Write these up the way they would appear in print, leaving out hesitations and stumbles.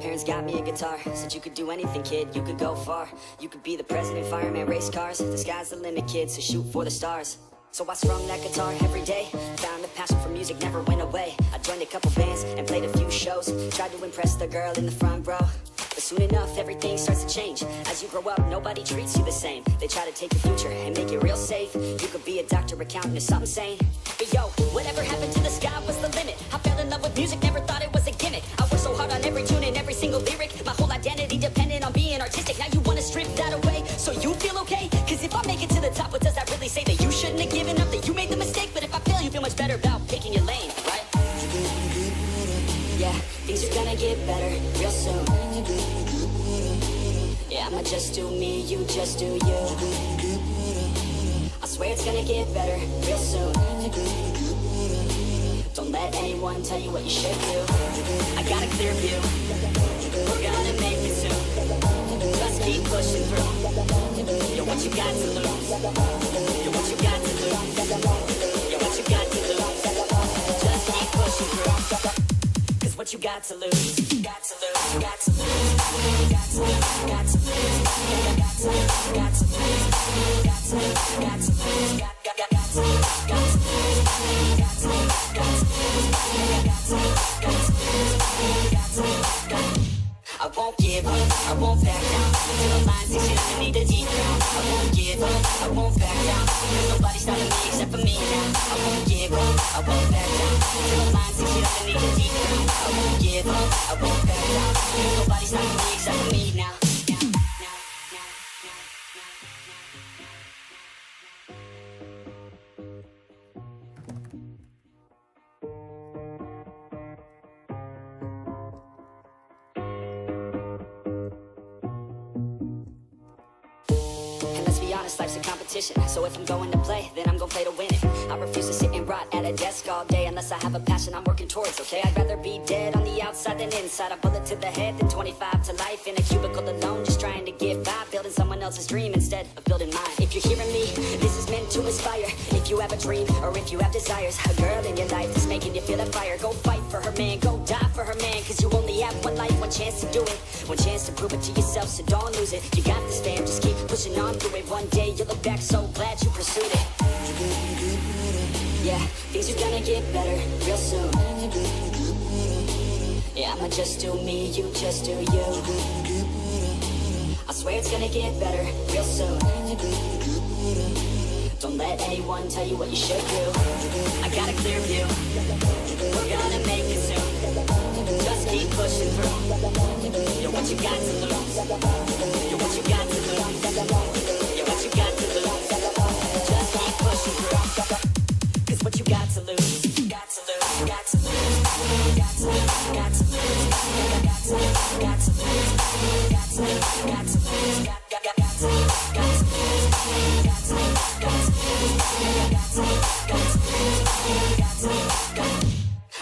parents got me a guitar. Said you could do anything, kid, you could go far. You could be the president, fireman, race cars. The sky's the limit, kid, so shoot for the stars. So I strung that guitar every day. Found a passion for music, never went away. I joined a couple bands and played a few shows. Tried to impress the girl in the front row. But soon enough, everything starts to change. As you grow up, nobody treats you the same. They try to take your future and make it real safe. You could be a doctor, accountant, or something sane. But yo, whatever happened to the sky was the limit. I fell in love with music, never thought it was a gimmick. I worked so hard on every tune and every single lyric. My whole identity depended on being artistic. Now you wanna strip that away so you feel okay? Cause if I make it to the top, what does that really say? That you shouldn't have given up, that you made the mistake? But if I fail, you feel much better about picking your lane, right? Yeah, things are gonna get better real soon. Yeah, I'ma just do me, you just do you. I swear it's gonna get better real soon. Don't let anyone tell you what you should do. I got a clear view, we're gonna make it soon. Just keep pushing through. You're what you got to lose. You're what you got to lose. You're what you got to lose. Just keep pushing through. Cause what you got to lose, got to lose, got to lose, got to lose, got to lose, got to lose, got to lose, got to lose, got to lose, got to lose, got to lose, got to lose, got to lose, got to lose, got to lose. I won't give up, I won't back down. Till the line takes you underneath the deep ground. I won't give up, I won't back down. Cause nobody's stopping me except for me now. I won't give up, I won't back down. Till the line takes you underneath the deep ground. I won't give up, I won't back down. Cause nobody's stopping me except for me now. Honest, life's a competition, so if I'm going to play, then I'm gonna play to win it. I refuse to sit and rot at a desk all day unless I have a passion I'm working towards, okay? I'd rather be dead on the outside than inside. A bullet to the head than 25 to life in a cubicle alone, just trying to get by, building someone else's dream instead of building mine. If you're hearing me, this is meant to inspire. If you have a dream, or if you have desires, a girl in your life is making you feel that fire. Go fight for her man, go die for her man, cause you only have one life, one chance to do it. One chance to prove it to yourself, so don't lose it. You got this, fam, just keep pushing on through it. One day you'll look back so glad you pursued it. Yeah, things are gonna get better real soon. Yeah, I'ma just do me, you just do you. I swear it's gonna get better real soon. Don't let anyone tell you what you should do. I got a clear view, we're gonna make it soon. Just keep pushing through. You're what you got to lose. You're what you got to lose. You're what you got to lose. Just keep pushing through. Cause what you got to lose, got to lose, got to lose, got to lose, got to lose, got to lose, got to lose, got to lose, got to lose, got to lose, got to lose, got to lose, got to lose, got to lose, got to lose.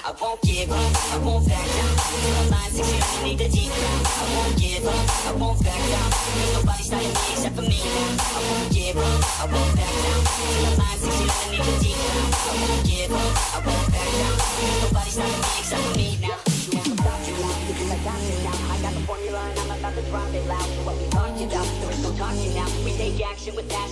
I won't give up, I won't back down. Till the line takes you underneath the deep ground. I won't give up, I won't back down. Cause nobody's stopping me except for me now. I won't give up, I won't back down. Till the line takes you underneath the deep ground. I won't give up, I won't back down. Cause nobody's stopping me except for me now. You won't stop you now, because I got you now. I got the formula and I'm about to drop it loud. So what we talking about, there is no talking now. We take action with passion.